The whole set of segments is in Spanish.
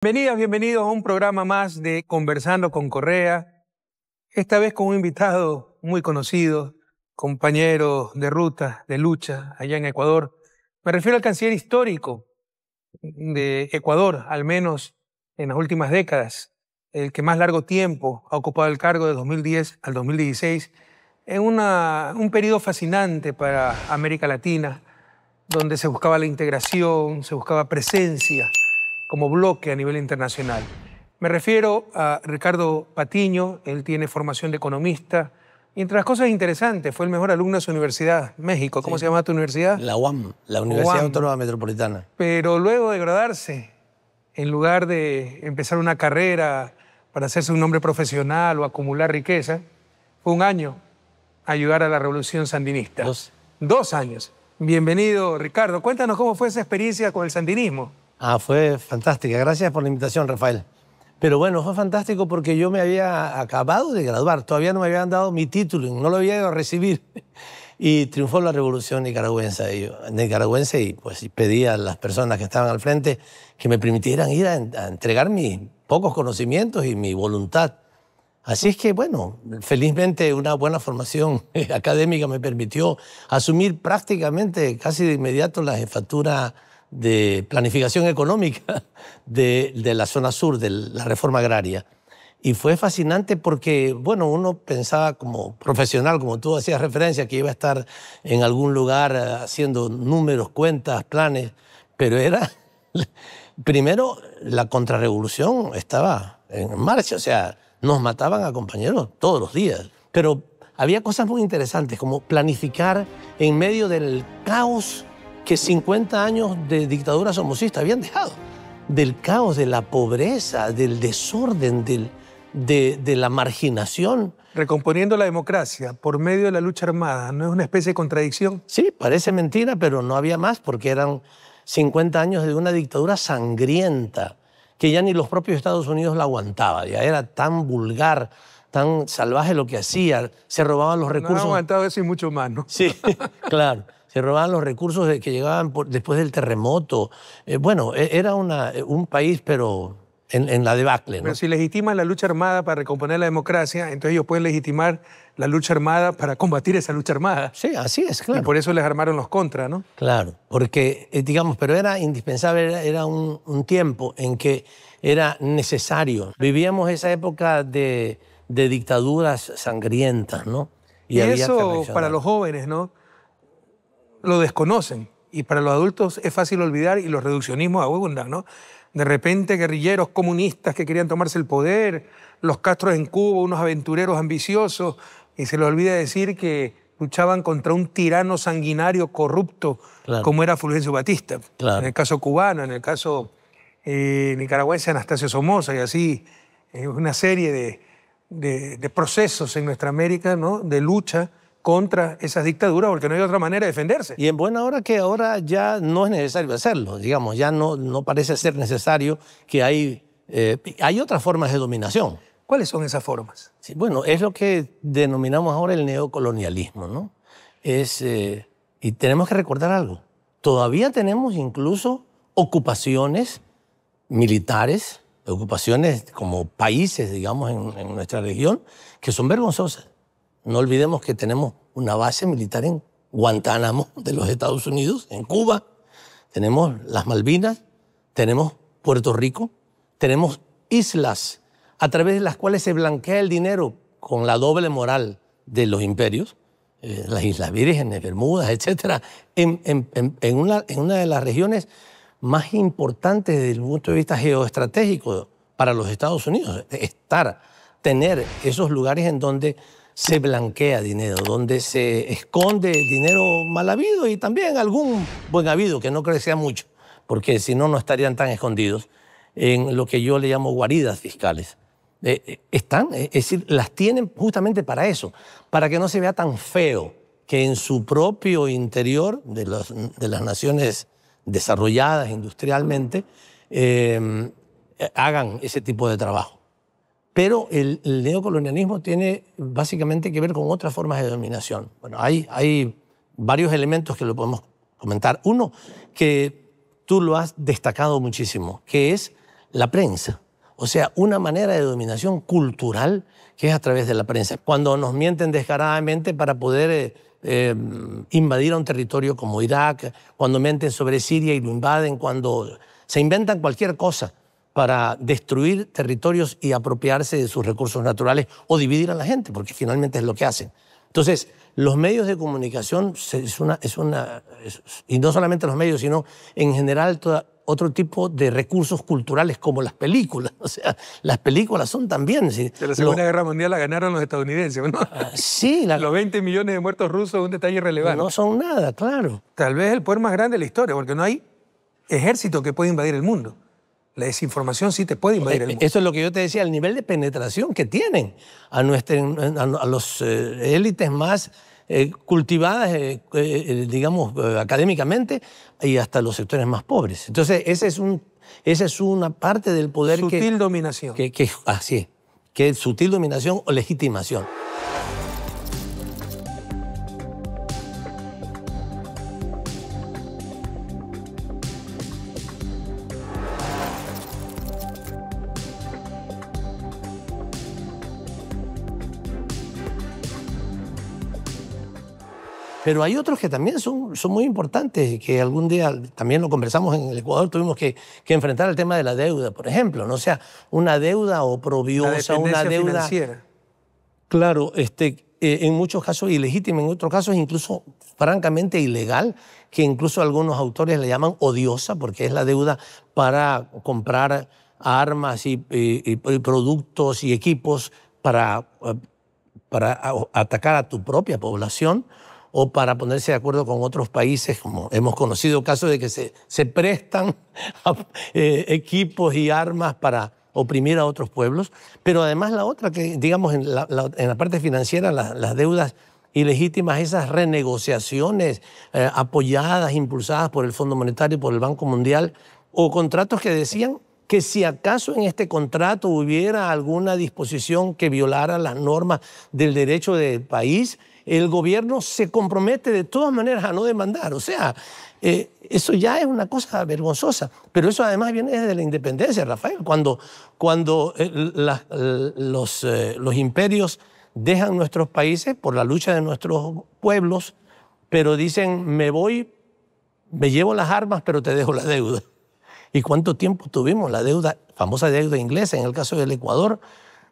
Bienvenidas, bienvenidos a un programa más de Conversando con Correa, esta vez con un invitado muy conocido, compañero de ruta, de lucha allá en Ecuador. Me refiero al canciller histórico de Ecuador, al menos en las últimas décadas, el que más largo tiempo ha ocupado el cargo de 2010 al 2016, en un periodo fascinante para América Latina, donde se buscaba la integración, se buscaba presencia como bloque a nivel internacional. Me refiero a Ricardo Patiño. Él tiene formación de economista y entre las cosas interesantes fue el mejor alumno de su universidad, México. ¿Cómo se llama tu universidad? La UAM, la Universidad UAM. Autónoma Metropolitana. Pero luego de graduarse, en lugar de empezar una carrera para hacerse un nombre profesional o acumular riqueza, fue un año a ayudar a la revolución sandinista. 2 años. Bienvenido, Ricardo. Cuéntanos cómo fue esa experiencia con el sandinismo. Fue fantástica. Gracias por la invitación, Rafael. Pero bueno, fue fantástico porque yo me había acabado de graduar. Todavía no me habían dado mi título, no lo había ido a recibir. Y triunfó la revolución nicaragüense y pues pedí a las personas que estaban al frente que me permitieran ir a entregar mis pocos conocimientos y mi voluntad. Así es que, bueno, felizmente una buena formación académica me permitió asumir prácticamente casi de inmediato la jefatura de planificación económica de la zona sur, de la reforma agraria. Y fue fascinante porque, bueno, uno pensaba como profesional, como tú hacías referencia, que iba a estar en algún lugar haciendo números, cuentas, planes, pero era... Primero, la contrarrevolución estaba en marcha, o sea, nos mataban a compañeros todos los días. Pero había cosas muy interesantes, como planificar en medio del caos que 50 años de dictadura somocista habían dejado. Del caos, de la pobreza, del desorden, de la marginación. Recomponiendo la democracia por medio de la lucha armada, ¿no es una especie de contradicción? Sí, parece mentira, pero no había más porque eran 50 años de una dictadura sangrienta que ya ni los propios Estados Unidos la aguantaba. Ya era tan vulgar, tan salvaje lo que hacía. Se robaban los recursos. No ha aguantado eso y mucho más, ¿no? Sí, claro. Se robaban los recursos que llegaban después del terremoto. Bueno, era un país, pero en la debacle, ¿no? Pero si legitiman la lucha armada para recomponer la democracia, entonces ellos pueden legitimar la lucha armada para combatir esa lucha armada. Sí, así es, claro. Y por eso les armaron los contras, ¿no? Claro, porque, digamos, pero era indispensable, era un tiempo en que era necesario. Vivíamos esa época de dictaduras sangrientas, ¿no? Y había que eso reaccionar. para los jóvenes, ¿no? Lo desconocen. Y para los adultos es fácil olvidar y los reduccionismos abundan, ¿no? De repente guerrilleros comunistas que querían tomarse el poder, los Castros en Cuba, unos aventureros ambiciosos, y se les olvida decir que luchaban contra un tirano sanguinario, corrupto, Claro. como era Fulgencio Batista. Claro. En el caso cubano, en el caso nicaragüense, Anastasio Somoza, y así una serie de procesos en nuestra América, ¿no? De lucha contra esas dictaduras, porque no hay otra manera de defenderse. Y en buena hora que ahora ya no es necesario hacerlo, digamos, ya no parece ser necesario que hay otras formas de dominación. ¿Cuáles son esas formas? Sí, bueno, es lo que denominamos ahora el neocolonialismo, ¿no? Y tenemos que recordar algo. Todavía tenemos incluso ocupaciones militares, ocupaciones como países, digamos, en nuestra región, que son vergonzosas. No olvidemos que tenemos una base militar en Guantánamo de los Estados Unidos, en Cuba. Tenemos las Malvinas, tenemos Puerto Rico, tenemos islas a través de las cuales se blanquea el dinero con la doble moral de los imperios, las Islas Vírgenes, Bermudas, etc. En una de las regiones más importantes desde el punto de vista geoestratégico para los Estados Unidos. Tener esos lugares en donde se blanquea dinero, donde se esconde el dinero mal habido y también algún buen habido, que no creo que sea mucho, porque si no, no estarían tan escondidos en lo que yo le llamo guaridas fiscales. Es decir, las tienen justamente para eso, para que no se vea tan feo que en su propio interior de las naciones desarrolladas industrialmente hagan ese tipo de trabajo. Pero el neocolonialismo tiene básicamente que ver con otras formas de dominación. Bueno, hay varios elementos que lo podemos comentar. Uno, que tú lo has destacado muchísimo, que es la prensa. O sea, una manera de dominación cultural que es a través de la prensa. Cuando nos mienten descaradamente para poder invadir a un territorio como Irak, cuando mienten sobre Siria y lo invaden, cuando se inventan cualquier cosa para destruir territorios y apropiarse de sus recursos naturales o dividir a la gente, porque finalmente es lo que hacen. Entonces, los medios de comunicación, y no solamente los medios, sino en general otro tipo de recursos culturales como las películas. O sea, las películas son también... ¿sí? De la Segunda Guerra Mundial la ganaron los estadounidenses, ¿no? Sí. Los 20 millones de muertos rusos es un detalle irrelevante. No son nada, claro. Tal vez el poder más grande de la historia, porque no hay ejército que pueda invadir el mundo. La desinformación sí te puede invadir el mundo. Eso es lo que yo te decía, el nivel de penetración que tienen a los élites más cultivadas, digamos, académicamente, y hasta los sectores más pobres. Entonces, esa es una parte del poder sutil dominación. Así es, que es sutil dominación o legitimación. Pero hay otros que también son muy importantes, que algún día también lo conversamos en el Ecuador, tuvimos que enfrentar el tema de la deuda, por ejemplo, ¿no? O sea, una deuda oprobiosa, una deuda financiera. Claro, en muchos casos ilegítima, en otros casos incluso francamente ilegal, que incluso algunos autores le llaman odiosa, porque es la deuda para comprar armas y productos y equipos para atacar a tu propia población, o para ponerse de acuerdo con otros países, como hemos conocido casos de que se prestan equipos y armas para oprimir a otros pueblos. Pero además la otra, que digamos en la parte financiera, las deudas ilegítimas, esas renegociaciones apoyadas, impulsadas por el Fondo Monetario y por el Banco Mundial, o contratos que decían que si acaso en este contrato hubiera alguna disposición que violara las normas del derecho del país, el gobierno se compromete de todas maneras a no demandar. O sea, eso ya es una cosa vergonzosa. Pero eso además viene desde la independencia, Rafael. Cuando los imperios dejan nuestros países por la lucha de nuestros pueblos, pero dicen, me voy, me llevo las armas, pero te dejo la deuda. ¿Y cuánto tiempo tuvimos la deuda, famosa deuda inglesa, en el caso del Ecuador?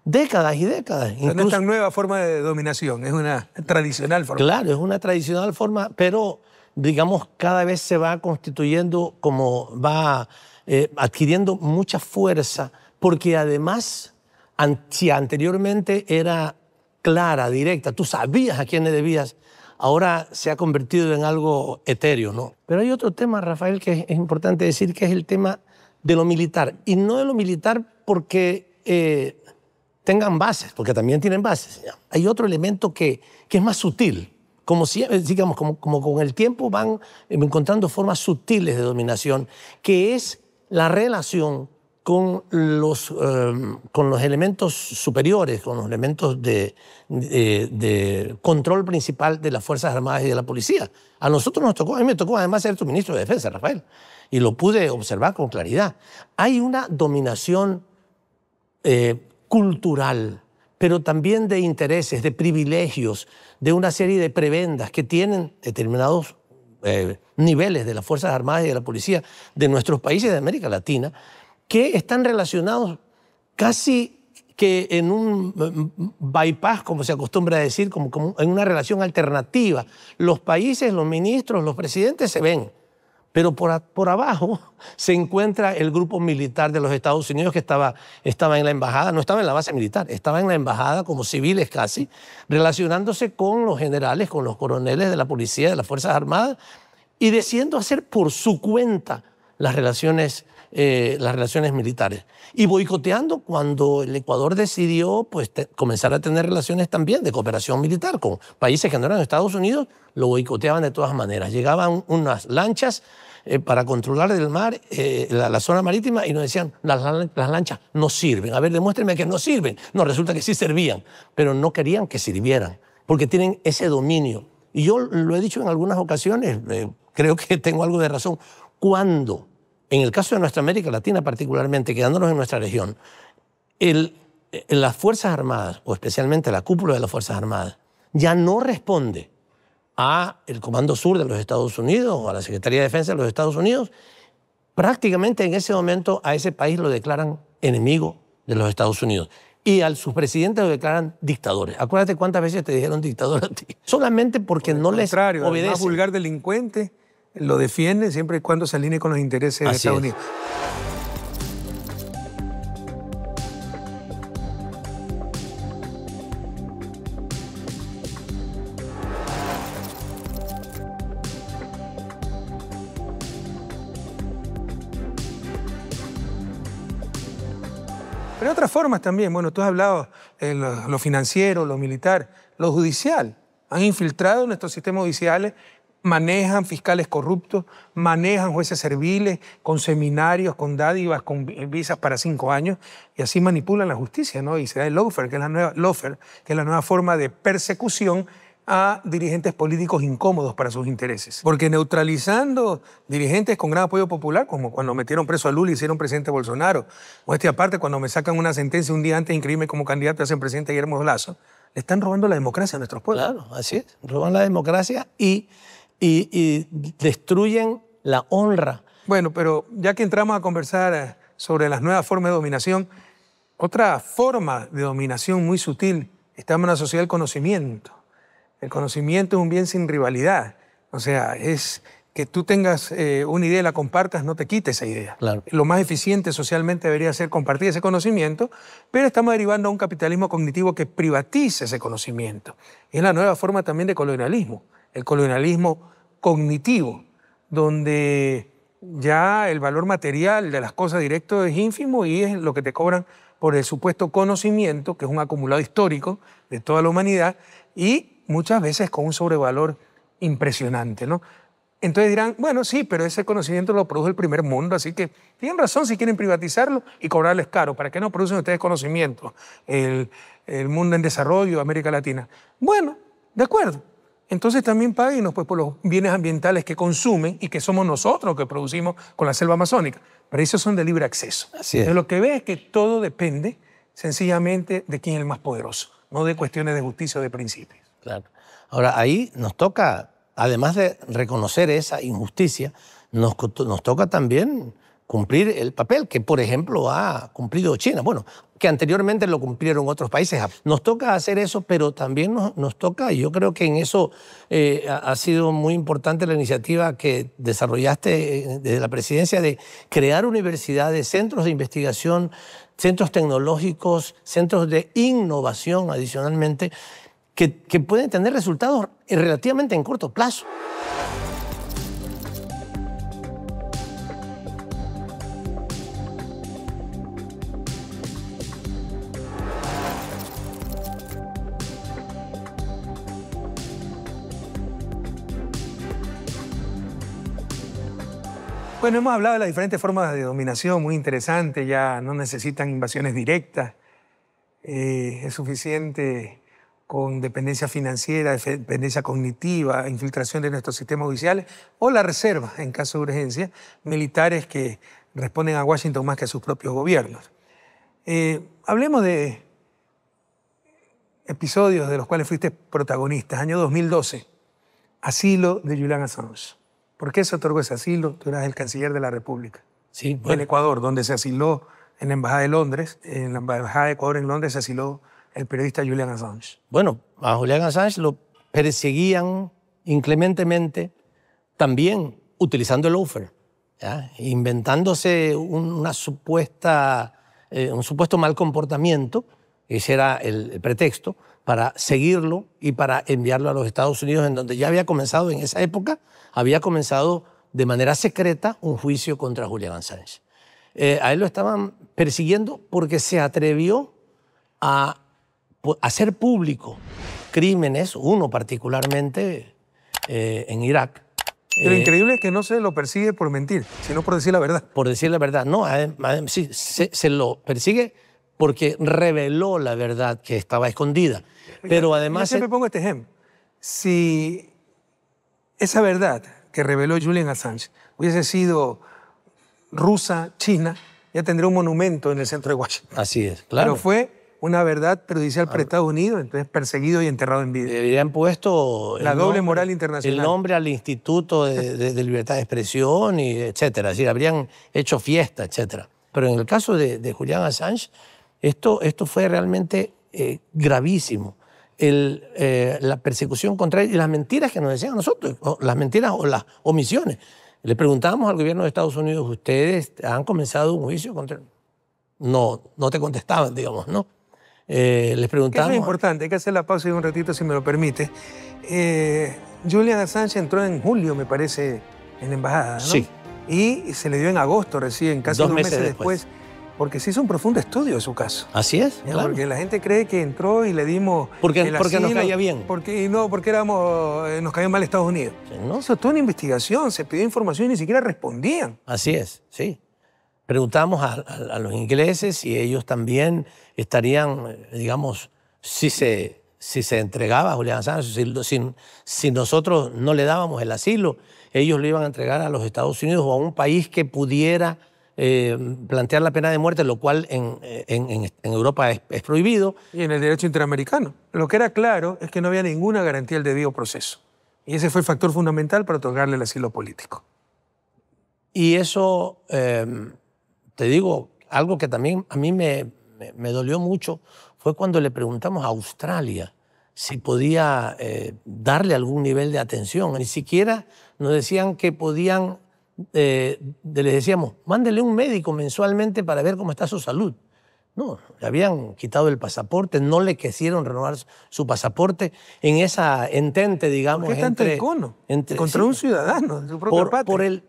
Décadas y décadas. Incluso, no es tan nueva forma de dominación, es una tradicional forma. Claro, es una tradicional forma, pero digamos cada vez se va constituyendo, como va adquiriendo mucha fuerza, porque además, si anteriormente era clara, directa, tú sabías a quién le debías, ahora se ha convertido en algo etéreo, ¿no? Pero hay otro tema, Rafael, que es importante decir, que es el tema de lo militar. Y no de lo militar porque tengan bases, porque también tienen bases. Hay otro elemento que es más sutil, como con el tiempo van encontrando formas sutiles de dominación, que es la relación con los elementos superiores, con los elementos de control principal de las Fuerzas Armadas y de la Policía. A nosotros nos tocó, a mí me tocó además ser tu ministro de Defensa, Rafael, y lo pude observar con claridad. Hay una dominación cultural, pero también de intereses, de privilegios, de una serie de prebendas que tienen determinados niveles de las Fuerzas Armadas y de la Policía de nuestros países de América Latina, que están relacionados casi que en un bypass, como se acostumbra a decir, como en una relación alternativa. Los países, los ministros, los presidentes se ven, pero por abajo se encuentra el grupo militar de los Estados Unidos que estaba en la embajada, no estaba en la base militar, estaba en la embajada como civiles casi, relacionándose con los generales, con los coroneles de la policía, de las Fuerzas Armadas, y decidiendo hacer por su cuenta las relaciones militares. Y boicoteando cuando el Ecuador decidió comenzar a tener relaciones también de cooperación militar con países que no eran Estados Unidos, lo boicoteaban de todas maneras. Llegaban unas lanchas para controlar el mar, la zona marítima, y nos decían, las lanchas no sirven. A ver, demuéstrenme que no sirven. No, resulta que sí servían, pero no querían que sirvieran, porque tienen ese dominio. Y yo lo he dicho en algunas ocasiones, creo que tengo algo de razón. Cuando en el caso de nuestra América Latina particularmente, quedándonos en nuestra región, las Fuerzas Armadas, o especialmente la cúpula de las Fuerzas Armadas, ya no responde al Comando Sur de los Estados Unidos o a la Secretaría de Defensa de los Estados Unidos. Prácticamente en ese momento a ese país lo declaran enemigo de los Estados Unidos y a sus presidentes lo declaran dictadores. Acuérdate cuántas veces te dijeron dictador a ti. Solamente porque no les obedecen. El más vulgar delincuente lo defiende siempre y cuando se alinee con los intereses de Estados Unidos. Pero hay otras formas también. Bueno, tú has hablado de lo financiero, lo militar, lo judicial. Han infiltrado nuestros sistemas judiciales, manejan fiscales corruptos, manejan jueces serviles con seminarios, con dádivas, con visas para 5 años, y así manipulan la justicia, ¿no? Y se da el lawfare, que es la nueva forma de persecución a dirigentes políticos incómodos para sus intereses. Porque neutralizando dirigentes con gran apoyo popular, como cuando metieron preso a Lula y hicieron presidente Bolsonaro, o aparte cuando me sacan una sentencia un día antes de inscribirme como candidato a ser presidente Guillermo Lasso, le están robando la democracia a nuestros pueblos. Claro, así es. Roban la democracia y destruyen la honra. Bueno, pero ya que entramos a conversar sobre las nuevas formas de dominación, otra forma de dominación muy sutil, estamos en una sociedad del conocimiento. El conocimiento es un bien sin rivalidad. O sea, es que tú tengas una idea y la compartas, no te quite esa idea. Claro. Lo más eficiente socialmente debería ser compartir ese conocimiento, pero estamos derivando a un capitalismo cognitivo que privatiza ese conocimiento. Es la nueva forma también de colonialismo, el colonialismo cognitivo, donde ya el valor material de las cosas directo es ínfimo y es lo que te cobran por el supuesto conocimiento, que es un acumulado histórico de toda la humanidad, y muchas veces con un sobrevalor impresionante, ¿no? Entonces dirán, bueno, sí, pero ese conocimiento lo produce el primer mundo, así que tienen razón si quieren privatizarlo y cobrarles caro. ¿Para qué no producen ustedes conocimiento? El mundo en desarrollo, América Latina. Bueno, de acuerdo. Entonces también páguenos pues, por los bienes ambientales que consumen y que somos nosotros que producimos con la selva amazónica. Pero esos son de libre acceso. Así es. Entonces, lo que ve es que todo depende sencillamente de quién es el más poderoso, no de cuestiones de justicia o de principios. Claro. Ahora, ahí nos toca, además de reconocer esa injusticia, nos toca también cumplir el papel que, por ejemplo, ha cumplido China. Bueno, que anteriormente lo cumplieron otros países. Nos toca hacer eso, pero también nos toca, y yo creo que en eso ha sido muy importante la iniciativa que desarrollaste desde la presidencia de crear universidades, centros de investigación, centros tecnológicos, centros de innovación adicionalmente, que pueden tener resultados relativamente en corto plazo. Bueno, hemos hablado de las diferentes formas de dominación, muy interesante, ya no necesitan invasiones directas, es suficiente con dependencia financiera, dependencia cognitiva, infiltración de nuestros sistemas judiciales o la reserva, en caso de urgencia, militares que responden a Washington más que a sus propios gobiernos. Hablemos de episodios de los cuales fuiste protagonista. Año 2012, asilo de Julian Assange. ¿Por qué se otorgó ese asilo? Tú eras el canciller de la República. Sí, bueno. En Ecuador, donde se asiló en la Embajada de Londres, en la Embajada de Ecuador en Londres se asiló el periodista Julian Assange. Bueno, a Julian Assange lo perseguían inclementemente, también utilizando el lawfare, ¿ya? Inventándose un supuesto mal comportamiento, ese era el pretexto, para seguirlo y para enviarlo a los Estados Unidos, en donde ya había comenzado en esa época, había comenzado de manera secreta un juicio contra Julian Assange. A él lo estaban persiguiendo porque se atrevió a hacer público crímenes, uno particularmente en Irak. Lo increíble es que no se lo persigue por mentir, sino por decir la verdad. Por decir la verdad. No, sí, se lo persigue porque reveló la verdad que estaba escondida. Pero además... Yo siempre pongo este ejemplo. Si esa verdad que reveló Julian Assange hubiese sido rusa, china, ya tendría un monumento en el centro de Washington. Así es, claro. Pero fue una verdad perjudicial para Estados Unidos, entonces perseguido y enterrado en vida. Habían puesto La doble moral internacional. el nombre al Instituto de Libertad de Expresión, y etcétera. Es decir, habrían hecho fiesta, etcétera. Pero en el caso de Julian Assange, esto fue realmente gravísimo. La persecución contra él y las mentiras que nos decían a nosotros, las mentiras o las omisiones. Le preguntábamos al gobierno de Estados Unidos, ¿ustedes han comenzado un juicio contra él? No te contestaban, digamos, ¿no? Les preguntábamos... Eso es importante, hay que hacer la pausa y un ratito, si me lo permite. Julian Assange entró en julio, me parece, en la embajada, ¿no? Sí. Y se le dio en agosto recién, casi 2 meses después, porque se hizo un profundo estudio de su caso. Así es, claro. Porque la gente cree que entró y le dimos porque el asilo, nos caía bien. Porque nos caía mal Estados Unidos. Sí, ¿no? Hizo toda una investigación, se pidió información y ni siquiera respondían. Así es, sí. Preguntamos a los ingleses si ellos también estarían, digamos, si se entregaba a Julian Assange, si nosotros no le dábamos el asilo, ellos lo iban a entregar a los Estados Unidos o a un país que pudiera plantear la pena de muerte, lo cual en Europa es prohibido. Y en el derecho interamericano. Lo que era claro es que no había ninguna garantía del debido proceso. Y ese fue el factor fundamental para otorgarle el asilo político. Y eso, te digo, algo que también a mí me dolió mucho fue cuando le preguntamos a Australia si podía darle algún nivel de atención. Ni siquiera nos decían que podían, les decíamos, mándele un médico mensualmente para ver cómo está su salud. No, le habían quitado el pasaporte, no le quisieron renovar su pasaporte en esa entente, digamos. ¿Por qué tanto icono? Contra un ciudadano de su propia patria.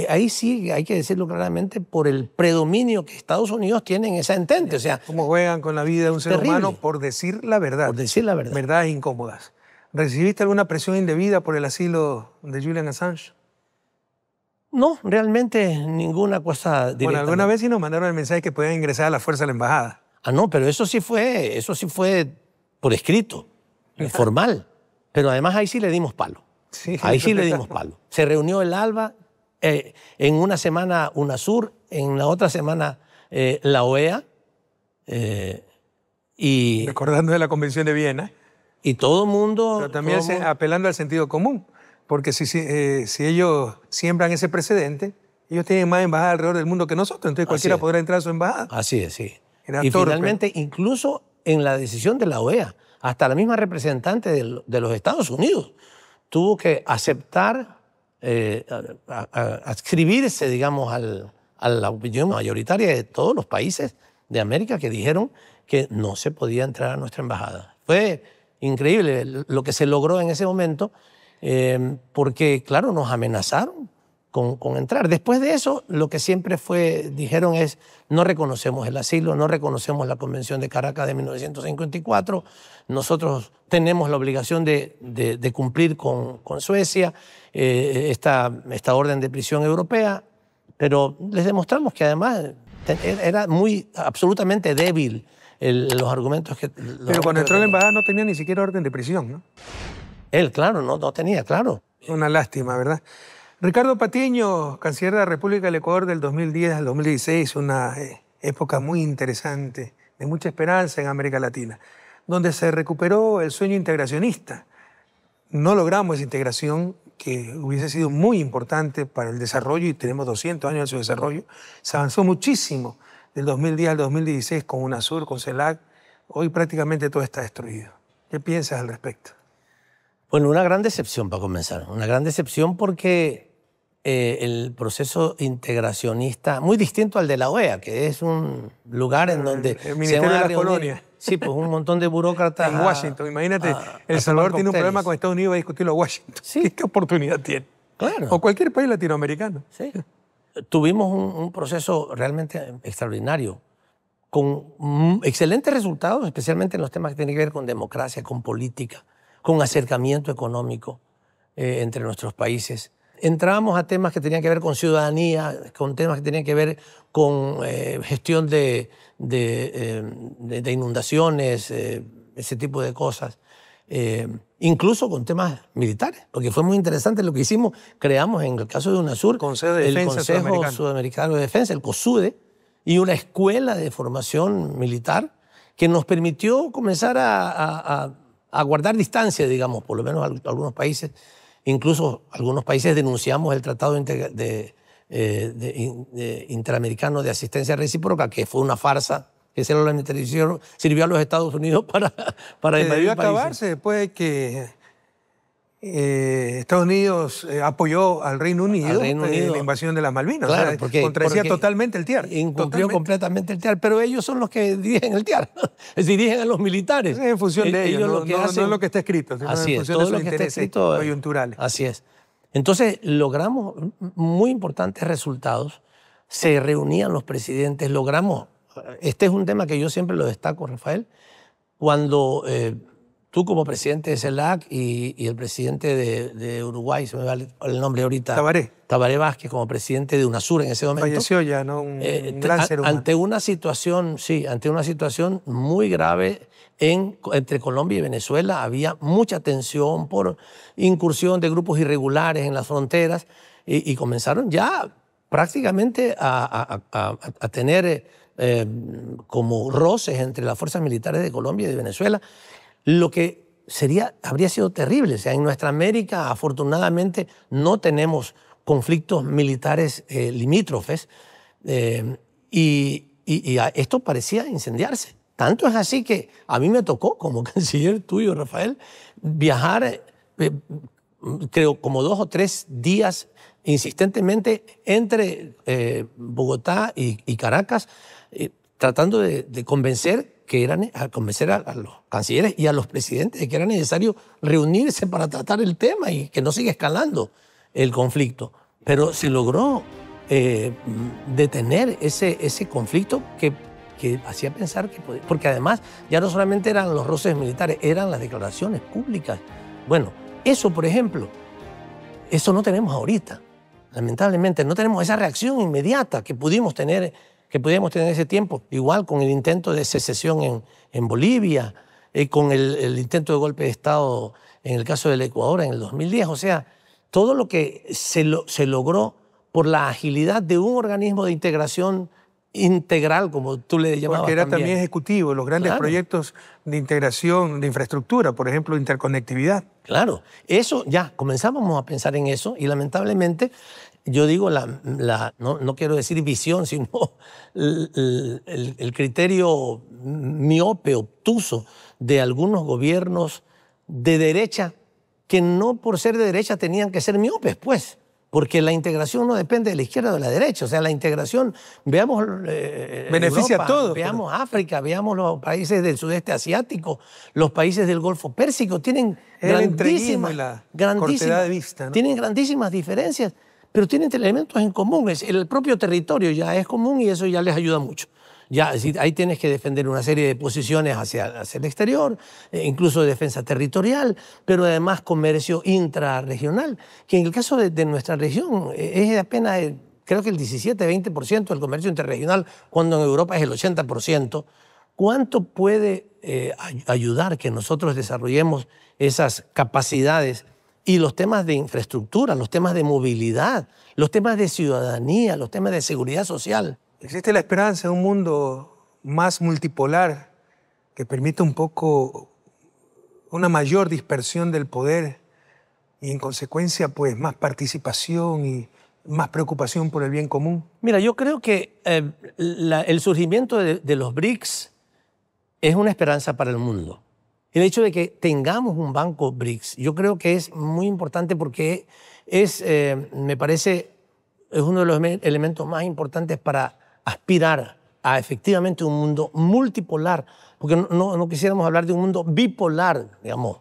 Ahí sí, hay que decirlo claramente, por el predominio que Estados Unidos tiene en esa entente. O sea, cómo juegan con la vida de un ser humano por decir la verdad. Por decir la verdad. Verdades incómodas. ¿Recibiste alguna presión indebida por el asilo de Julian Assange? No, realmente ninguna cosa directa. Bueno, alguna vez sí nos mandaron el mensaje que podían ingresar a la fuerza a la embajada. Ah, no, pero eso sí fue por escrito, formal. Pero además ahí sí le dimos palo. Sí, ahí sí le dimos palo. Se reunió el ALBA, en una semana UNASUR, en la otra semana la OEA. Y recordando de la Convención de Viena. Y todo el mundo... Pero también apelando al sentido común. Porque si ellos siembran ese precedente, ellos tienen más embajadas alrededor del mundo que nosotros, entonces cualquiera podrá entrar a su embajada. Así es, sí. Y finalmente, incluso en la decisión de la OEA, hasta la misma representante de los Estados Unidos tuvo que aceptar, adscribirse, digamos, a la opinión mayoritaria de todos los países de América que dijeron que no se podía entrar a nuestra embajada. Fue increíble lo que se logró en ese momento, porque, claro, nos amenazaron con entrar. Después de eso, lo que siempre dijeron es, no reconocemos el asilo, no reconocemos la Convención de Caracas de 1954, nosotros tenemos la obligación de cumplir con Suecia esta orden de prisión europea, pero les demostramos que además era absolutamente débil los argumentos que... Pero cuando entró a la embajada no tenía ni siquiera orden de prisión, ¿no? Él, claro, no tenía, claro. Una lástima, ¿verdad? Ricardo Patiño, canciller de la República del Ecuador del 2010 al 2016, una época muy interesante, de mucha esperanza en América Latina, donde se recuperó el sueño integracionista. No logramos esa integración que hubiese sido muy importante para el desarrollo, y tenemos 200 años de su desarrollo. Se avanzó muchísimo del 2010 al 2016 con UNASUR, con CELAC. Hoy prácticamente todo está destruido. ¿Qué piensas al respecto? Bueno, una gran decepción para comenzar. Una gran decepción porque el proceso integracionista, muy distinto al de la OEA, que es un lugar en donde el Ministerio de las Colonias. Sí, pues un montón de burócratas. En Washington, imagínate, El Salvador tiene un problema con Estados Unidos, va a discutirlo a Washington. Sí. ¿Qué oportunidad tiene? Claro. O cualquier país latinoamericano. Sí. Tuvimos un proceso realmente extraordinario, con excelentes resultados, especialmente en los temas que tienen que ver con democracia, con política, con acercamiento económico entre nuestros países. Entrábamos a temas que tenían que ver con ciudadanía, con temas que tenían que ver con gestión de inundaciones, ese tipo de cosas. incluso con temas militares, porque fue muy interesante lo que hicimos. Creamos en el caso de UNASUR el Consejo Sudamericano de Defensa, el COSUDE, y una escuela de formación militar que nos permitió comenzar a guardar distancia, digamos, por lo menos algunos países. Incluso algunos países denunciamos el Tratado Interamericano de Asistencia Recíproca, que fue una farsa, que solamente sirvió a los Estados Unidos para invadir debió acabarse después de que Estados Unidos apoyó al Reino Unido en la invasión de las Malvinas. Claro, o sea, porque contradecía totalmente el TIAR. Incumplió completamente el TIAR, pero ellos son los que dirigen el TIAR, dirigen a los militares. Es en función de ellos, no es lo que está escrito, sino así en función todo de sus lo que intereses está escrito, coyunturales. Así es. Entonces logramos muy importantes resultados, se reunían los presidentes, logramos, este es un tema que yo siempre lo destaco, Rafael, cuando tú como presidente de CELAC y el presidente de Uruguay, se me va el nombre ahorita. Tabaré Vázquez como presidente de UNASUR en ese momento. Falleció ya, ¿no? Un gran ser humano. Ante una situación muy grave entre Colombia y Venezuela, había mucha tensión por incursión de grupos irregulares en las fronteras y comenzaron ya prácticamente a tener como roces entre las fuerzas militares de Colombia y de Venezuela. Lo que habría sido terrible. O sea, en nuestra América, afortunadamente, no tenemos conflictos militares limítrofes y esto parecía incendiarse. Tanto es así que a mí me tocó, como canciller tuyo, Rafael, viajar, creo, como 2 o 3 días insistentemente entre Bogotá y Caracas, tratando de convencer a los cancilleres y a los presidentes de que era necesario reunirse para tratar el tema y que no siga escalando el conflicto. Pero se logró detener ese conflicto que hacía pensar que podía. Porque además ya no solamente eran los roces militares, eran las declaraciones públicas. Bueno, eso, por ejemplo, eso no tenemos ahorita. Lamentablemente, no tenemos esa reacción inmediata que pudimos tener en ese tiempo, igual con el intento de secesión en Bolivia, con el intento de golpe de Estado en el caso del Ecuador en el 2010. O sea, todo lo que se logró por la agilidad de un organismo de integración integral, como tú le llamabas. Porque era también ejecutivo, los grandes proyectos de integración de infraestructura, por ejemplo, interconectividad. Claro, eso ya, comenzábamos a pensar en eso y lamentablemente, yo digo, no quiero decir visión, sino el criterio miope, obtuso de algunos gobiernos de derecha que no por ser de derecha tenían que ser miopes, pues. Porque la integración no depende de la izquierda o de la derecha. O sea, la integración, veamos beneficia Europa, a todos. veamos África, veamos los países del sudeste asiático, los países del Golfo Pérsico, tienen grandísimas diferencias, pero tienen elementos en común. El propio territorio ya es común y eso ya les ayuda mucho. Ya, ahí tienes que defender una serie de posiciones hacia el exterior, incluso de defensa territorial, pero además comercio intrarregional, que en el caso de nuestra región es apenas, creo que el 17-20% del comercio interregional, cuando en Europa es el 80%. ¿Cuánto puede ayudar que nosotros desarrollemos esas capacidades y los temas de infraestructura, los temas de movilidad, los temas de ciudadanía, los temas de seguridad social? ¿Existe la esperanza de un mundo más multipolar que permita un poco una mayor dispersión del poder y en consecuencia pues más participación y más preocupación por el bien común? Mira, yo creo que el surgimiento de los BRICS es una esperanza para el mundo. El hecho de que tengamos un banco BRICS, yo creo que es muy importante porque me parece, es uno de los elementos más importantes para aspirar a efectivamente un mundo multipolar, porque no quisiéramos hablar de un mundo bipolar, digamos,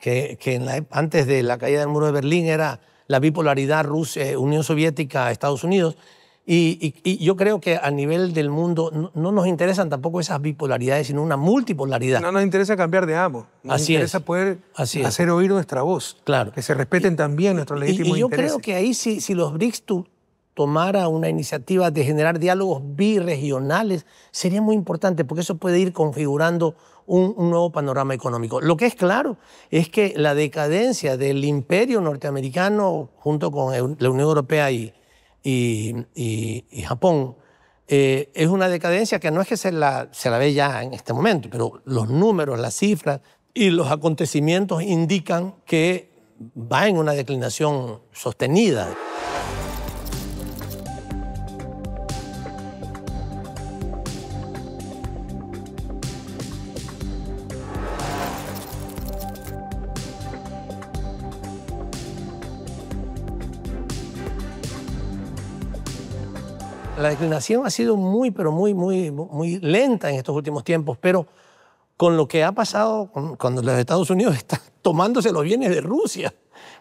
que antes de la caída del muro de Berlín era la bipolaridad Rusia, Unión Soviética, Estados Unidos, y yo creo que a nivel del mundo no nos interesan tampoco esas bipolaridades, sino una multipolaridad. No nos interesa cambiar de amo, nos interesa poder hacer oír nuestra voz, claro, que se respeten también nuestros legítimos intereses. Y yo intereses. creo que ahí si los BRICS tomara una iniciativa de generar diálogos birregionales, sería muy importante porque eso puede ir configurando un nuevo panorama económico. Lo que es claro es que la decadencia del imperio norteamericano junto con la Unión Europea y Japón es una decadencia que no es que se la ve ya en este momento, pero los números, las cifras y los acontecimientos indican que va en una declinación sostenida. La declinación ha sido muy lenta en estos últimos tiempos, pero con lo que ha pasado cuando los Estados Unidos están tomándose los bienes de Rusia,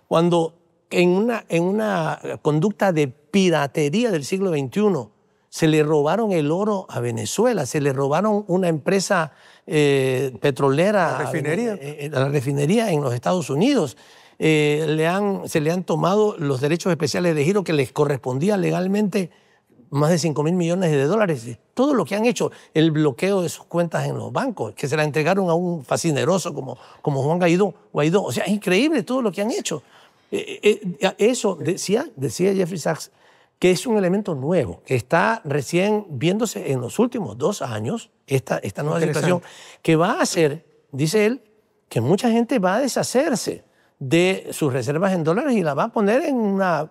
cuando en una conducta de piratería del siglo XXI se le robaron el oro a Venezuela, se le robaron una empresa petrolera, la refinería en los Estados Unidos, se le han tomado los derechos especiales de giro que les correspondía legalmente, más de 5.000 millones de dólares. Todo lo que han hecho, el bloqueo de sus cuentas en los bancos, que se la entregaron a un fascineroso como Juan Guaidó. O sea, es increíble todo lo que han hecho. Eso decía Jeffrey Sachs, que es un elemento nuevo, que está recién viéndose en los últimos 2 años, esta nueva situación, que va a hacer, dice él, que mucha gente va a deshacerse de sus reservas en dólares y la va a poner en una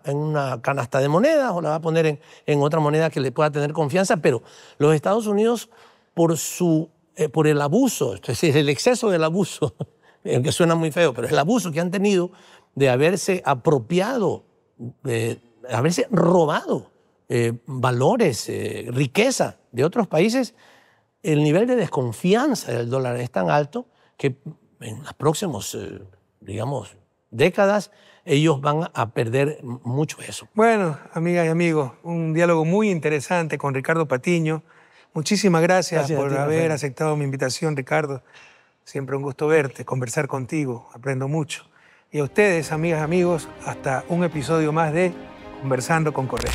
canasta de monedas o la va a poner en otra moneda que le pueda tener confianza, pero los Estados Unidos, por el abuso, es decir, el exceso del abuso, que suena muy feo, pero el abuso que han tenido de haberse apropiado, de haberse robado valores, riqueza de otros países, el nivel de desconfianza del dólar es tan alto que en los próximos, digamos, décadas, ellos van a perder mucho eso. Bueno, amigas y amigos, un diálogo muy interesante con Ricardo Patiño. Muchísimas gracias por haber aceptado mi invitación, Ricardo. Siempre un gusto verte, conversar contigo, aprendo mucho. Y a ustedes, amigas y amigos, hasta un episodio más de Conversando con Correa.